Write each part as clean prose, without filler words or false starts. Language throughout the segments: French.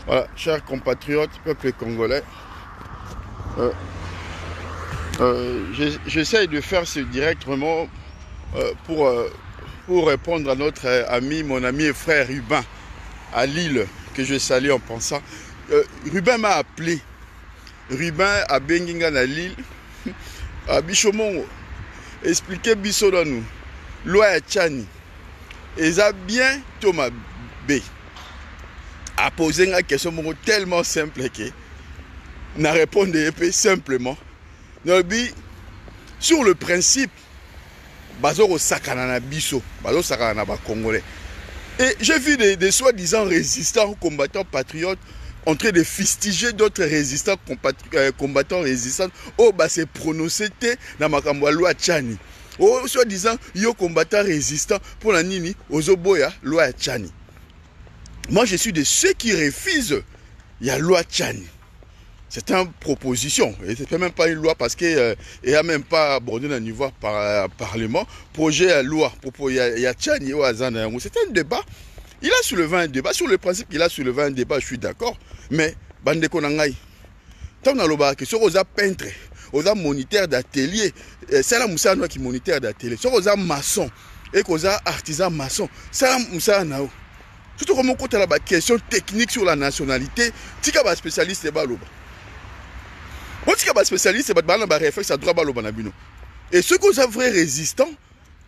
Voilà, chers compatriotes, peuple congolais, j'essaie de faire ce direct vraiment pour répondre à notre ami, mon ami et frère Ruben à Lille, que je salue en pensant. Ruben m'a appelé. Ruben à Benginga à Lille, à Bichomon, expliquer Bisso nous, loi à Tchani. Et ça bien Thomas B. A posé une question tellement simple que n'a répondu simplement. Sur le principe, bazo sakana na biso, bazo sakana na ba congolais. Et j'ai vu des soi-disant résistants, combattants, patriotes en train de fustiger d'autres résistants, combattants, résistants. Oh, bah c'est prononcé dans ma loi Tchani. Oh, soi-disant, yo combattant résistant pour la nini, ozoboya, loi Tchani. Moi, je suis de ceux qui refusent la loi Tchani. C'est une proposition. Et ce n'est même pas une loi parce qu'il n'y a même pas abordé dans le niveau parlement. Projet à loi. Il y a Tchani au Hazana. C'est un débat. Il a soulevé un débat. Sur le principe qu'il a soulevé un débat, je suis d'accord. Mais, bande konangai. Tant dans le bas, que sur aux peintres, aux moniteurs d'atelier, c'est la moussa qui moniteur d'atelier. Sur aux maçons et aux artisans maçons, c'est la moussa nao. Surtout comme on compte la question technique sur la nationalité, tika ba spécialiste ba loba. On tika ba spécialiste ba na ba réflexe à droit ba loba na bino. Et ceux qui sont vrais résistants,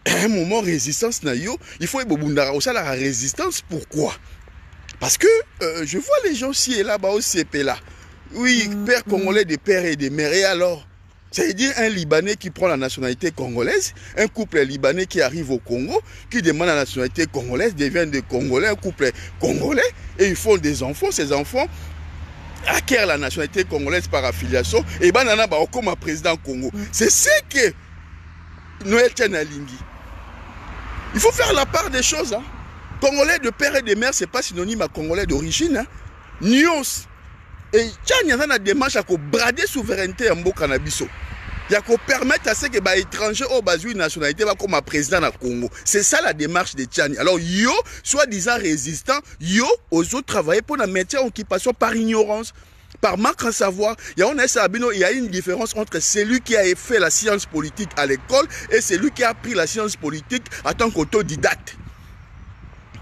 à un moment résistance na yo, il faut ebobundara aussi la résistance. Pourquoi? Parce que je vois les gens ci et là bas au CP là. Oui, père congolais des pères et des mères. Et alors, c'est-à-dire un Libanais qui prend la nationalité congolaise, un couple libanais qui arrive au Congo, qui demande la nationalité congolaise, devient des Congolais, un couple congolais, et ils font des enfants. Ces enfants acquièrent la nationalité congolaise par affiliation, et banana ba comme un président Congo. C'est ce que Noël Tchanalingi. Il faut faire la part des choses. Hein. Congolais de père et de mère, ce n'est pas synonyme à Congolais d'origine. Hein. Nuance. Et Tchani a une démarche à brader souveraineté en Bokanabiso. Il y a qu'à permettre à ce que les étrangers au bas une nationalité va comme un président dans le Congo. C'est ça la démarche de Tchani. Alors, yo, soi-disant résistant, yo, aux autres travailler pour la maintien en occupation par ignorance, par manque de savoir. Il y a une différence entre celui qui a fait la science politique à l'école et celui qui a appris la science politique en tant qu'autodidacte.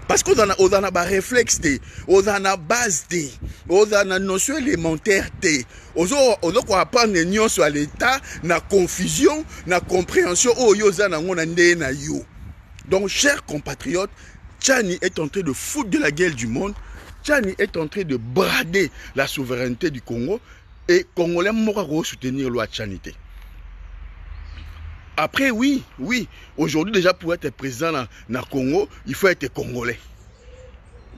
Parce qu'on a un réflexe, on a une base, on a une notion élémentaire. On a apprendre les nuances à l'État, la confusion, la compréhension. Donc, chers compatriotes, Tchani est en train de foutre de la gueule du monde. Tchani est en train de brader la souveraineté du Congo. Et Congolais m'aura soutenir la loi Tchanité. Après, oui, aujourd'hui déjà pour être président dans le Congo, il faut être congolais.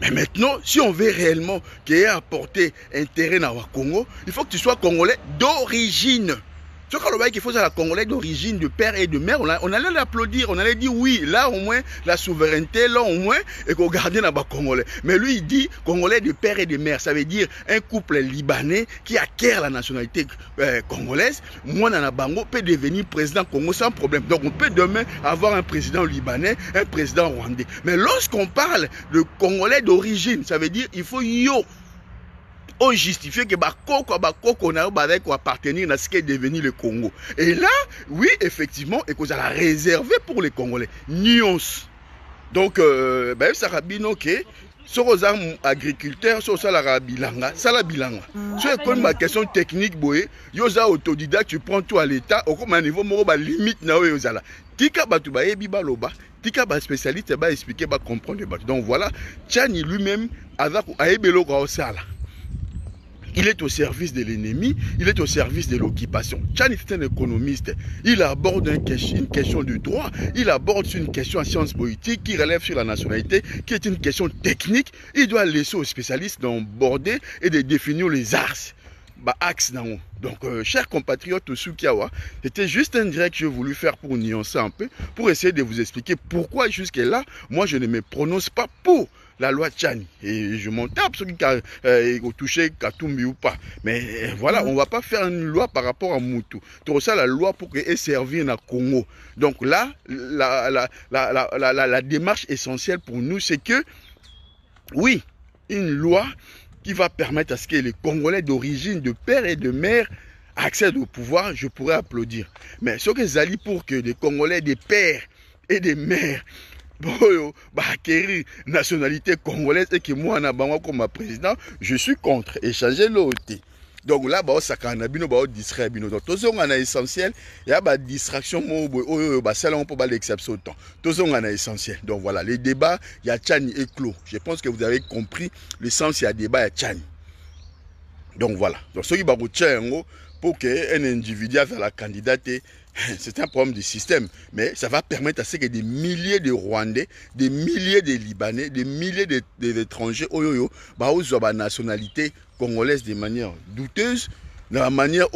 Mais maintenant, si on veut réellement qu'il y ait apporté intérêt dans le Congo, il faut que tu sois congolais d'origine. Ce qu'il faut, c'est la congolais d'origine, de père et de mère. On allait l'applaudir, on allait dire oui, là au moins la souveraineté, là au moins, et qu'on gardait dans le congolais. Mais lui, il dit congolais de père et de mère. Ça veut dire un couple libanais qui acquiert la nationalité congolaise. Moi, dans la Bango, peut devenir président Congo sans problème. Donc, on peut demain avoir un président libanais, un président rwandais. Mais lorsqu'on parle de congolais d'origine, ça veut dire il faut yo. On justifie que Bakoko n'a pas appartenir à ce qui est devenu le Congo. Et là, oui, effectivement, et qu'on a la réservé pour les Congolais. Nuance. Donc, ça rabino que sur les agriculteurs, sur la bilanga, ça la bilanga. Sur comme ma question technique, boy, yosa autodidacte, tu prends tout à l'État, au comme un niveau moro limite na yozala. Tika batu ba yebi baloba, tika ba spécialiste ba expliquer ba comprendre ba. Donc voilà, Tchani lui-même a yebelo ko osala. Il est au service de l'ennemi, il est au service de l'occupation. Tchani est un économiste. Il aborde une question de droit, il aborde une question en sciences politiques qui relève sur la nationalité, qui est une question technique. Il doit laisser aux spécialistes d'aborder et de définir les axes. Donc, chers compatriotes, c'était juste un direct que j'ai voulu faire pour nuancer un peu, pour essayer de vous expliquer pourquoi jusque-là, moi je ne me prononce pas pour la loi Tchani. Et je m'en tape ceux qui ont touché Katumbi ou pas. Mais voilà, on ne va pas faire une loi par rapport à Moutou. Tout ça, la loi pour qu'elle serve dans Congo. Donc là, la démarche essentielle pour nous, c'est que, oui, une loi qui va permettre à ce que les Congolais d'origine, de père et de mère, accèdent au pouvoir, je pourrais applaudir. Mais ce que Zali pour que les Congolais des pères et des mères acquérir nationalité congolaise et que moi, comme président, je suis contre. Échanger l'autre. Donc là, ça a distrait. Donc, tout ce qu'on a essentiel, il y a des distractions, ça on peut pas l'exception autant. Tout ce qu'on a essentiel. Donc voilà, les débats, il y a Tchani et clos. Je pense que vous avez compris le sens, il y a débat, il y a Tchani. Donc voilà. Donc ceux qui vont pour qu'un individu à la candidate, c'est un problème du système, mais ça va permettre à ce que des milliers de Rwandais, des milliers de Libanais, des milliers d'étrangers, la nationalité congolaise de manière douteuse, de la manière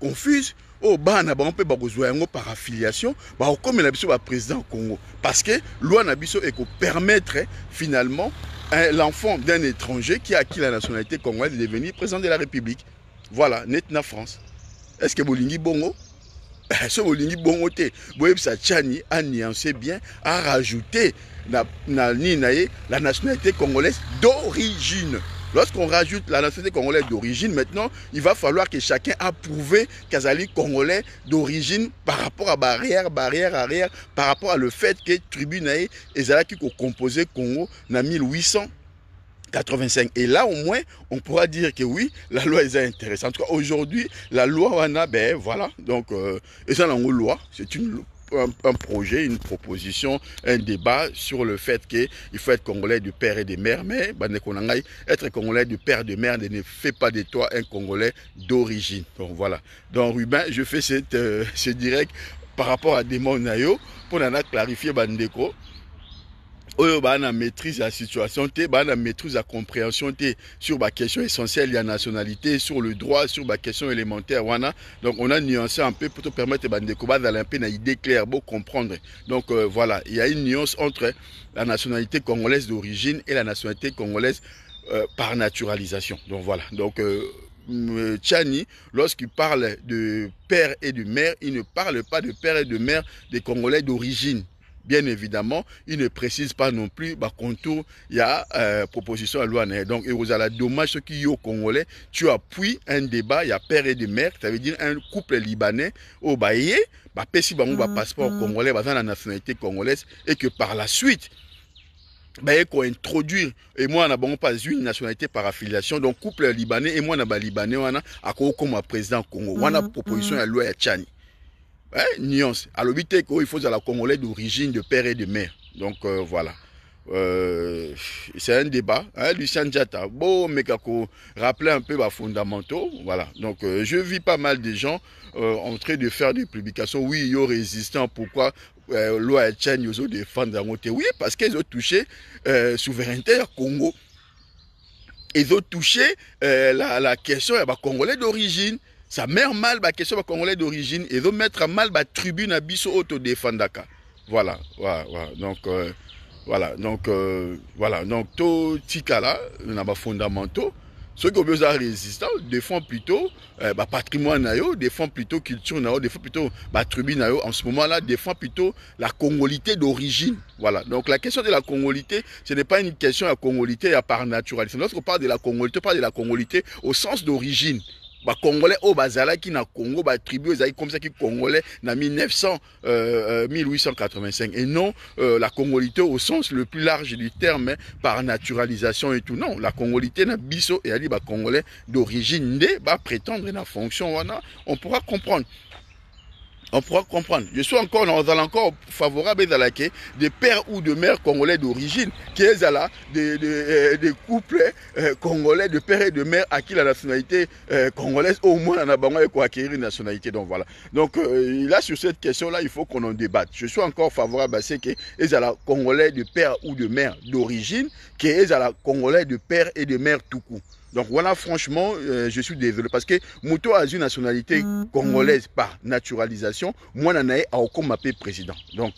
confuse, on peut par affiliation, comme le président Congo. Parce que loi Nabiso est pour permettre finalement l'enfant d'un étranger qui a acquis la nationalité congolaise de devenir président de la République. Voilà, net na France. Est-ce que Bolingi Bongo? Ce Bolingi Bongo, Tchani a nuancé bien, a rajouté la nationalité congolaise d'origine. Lorsqu'on rajoute la nationalité congolaise d'origine, maintenant, il va falloir que chacun a prouvé qu'Azali congolais d'origine par rapport à arrière, par rapport à le fait que tribune et Zalaki qui composé Congo en 1885. Et là, au moins, on pourra dire que oui, la loi est intéressante. En tout cas, aujourd'hui, la loi, on a, ben voilà, donc, et ça, la loi, c'est un projet, une proposition, un débat sur le fait qu'il faut être congolais de père et de mère, mais être congolais de père et de mère ne fait pas de toi un congolais d'origine. Donc voilà. Donc Ruben, je fais ce direct par rapport à Démon Nayo pour clarifier Bandeko. On maîtrise la situation, on maîtrise la compréhension sur la question essentielle de la nationalité, sur le droit, sur la question élémentaire. Donc on a nuancé un peu pour te permettre d'aller un peu une idée claire, pour comprendre. Donc voilà, il y a une nuance entre la nationalité congolaise d'origine et la nationalité congolaise par naturalisation. Donc voilà. Donc Tchani, lorsqu'il parle de père et de mère, il ne parle pas de père et de mère des Congolais d'origine. Bien évidemment, il ne précise pas non plus, contour, il y a proposition à loi. Donc, il y a dommage ce qui est au Congolais, tu appuies un débat, il y a père et de mère, ça veut dire un couple libanais au Baye, si passeport congolais, dans la nationalité congolaise, et que par la suite, qu'on introduire, et moi, on n'a pas une nationalité par affiliation, donc couple libanais, et moi, on a libanais, on a comme président Congo, on a proposition à loi à Tchani. Nuance. À l'obité il faut la Congolais d'origine, de père et de mère. Donc voilà. C'est un débat. Lucien Diata. Bon, mais rappeler un peu les fondamentaux. Voilà. Donc je vis pas mal de gens en train de faire des publications. Oui, ils sont résistants. Pourquoi loi Tchani, ils ont défendu. Oui, parce qu'ils ont touché souveraineté à Congo. Ils ont touché la question des Congolais d'origine. Ça met mal la question des Congolais d'origine et de mettre mal la tribune à biso autodéfendaka. Voilà, voilà, voilà. Donc, voilà, donc, voilà. Donc, tout tika on a des fondamentaux. Ceux qui ont besoin de résistants défendent plutôt patrimoine, défendent plutôt culture, défendent plutôt tribune. En ce moment-là, défendent plutôt la congolité d'origine. Voilà. Donc, la question de la congolité, ce n'est pas une question de la congolité à part naturalité. Lorsqu'on parle de la congolité, on parle de la congolité au sens d'origine. Congolais au Bazala qui na Congo tribu comme ça qui congolais na 1885 et non la congolité au sens le plus large du terme par naturalisation et tout. Non, la congolité na biso et ali congolais d'origine ne prétendre na fonction on pourra comprendre. On pourra comprendre. Je suis encore favorable à la des pères ou de mères congolais d'origine, qui est là des couples congolais de pères et de mères à qui la nationalité congolaise, au moins en a acquérir une nationalité. Donc voilà. Donc là, sur cette question-là, il faut qu'on en débatte. Je suis encore favorable à ce que les congolais de pères ou de mères d'origine, qui est la congolais de pères et de mères tout court. Donc voilà, franchement, je suis désolé parce que Mouto a une nationalité congolaise par naturalisation. Moi, je suis comme président. Donc,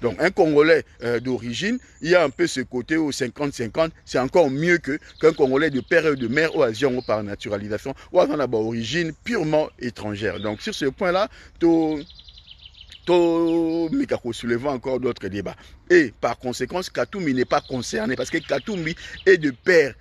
donc un Congolais d'origine, il y a un peu ce côté au 50-50. C'est encore mieux qu'un Congolais de père et de mère ou Asian par naturalisation ou à origine purement étrangère. Donc sur ce point-là, Mikako soulevant encore d'autres débats. Et par conséquent, Katoumbi n'est pas concerné parce que Katoumbi est de père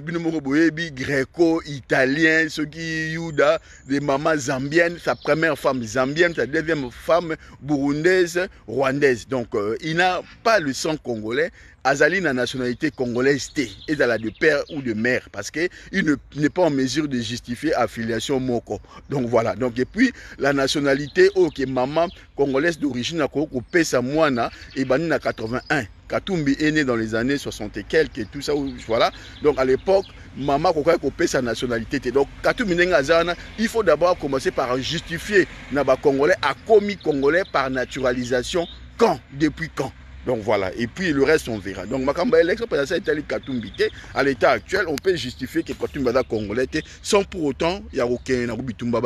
binomoko boyebi gréco italien ceux qui yuda des mamans zambiennes, sa première femme zambienne, sa deuxième femme burundaise, rwandaise. Donc il n'a pas le sang congolais. Azali na nationalité congolaise T, et dans la de père ou de mère, parce que il n'est pas en mesure de justifier affiliation moko. Donc voilà. Donc et puis la nationalité ok maman congolaise d'origine à Koko Pesa Moana et bani na 81. Katumbi est né dans les années 60 et quelques et tout ça, voilà. Donc à l'époque, maman Koko Kopé sa nationalité. Donc Katumbi Nengazana, il faut d'abord commencer par justifier Naba Congolais a commis Congolais par naturalisation quand, depuis quand. Donc voilà, et puis le reste on verra. Donc Makamba élection présidentielle Katumbi à l'état actuel, on peut justifier que Katumbi est congolais sans pour autant il y a aucun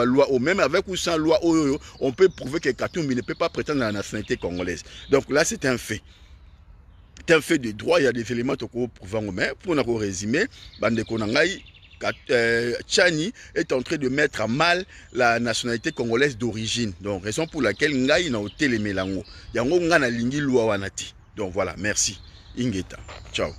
loi ou même avec ou sans loi on peut prouver que Katumbi ne peut pas prétendre à la nationalité congolaise. Donc là c'est un fait. C'est un fait de droit, il y a des éléments pour prouver mais pour nous résumer, bande konangai Tchani est en train de mettre à mal la nationalité congolaise d'origine. Donc, raison pour laquelle Ngai n'a ôté les mélango. Yango Nga na lingi loi wanati. Donc voilà, merci. Ingeta. Ciao.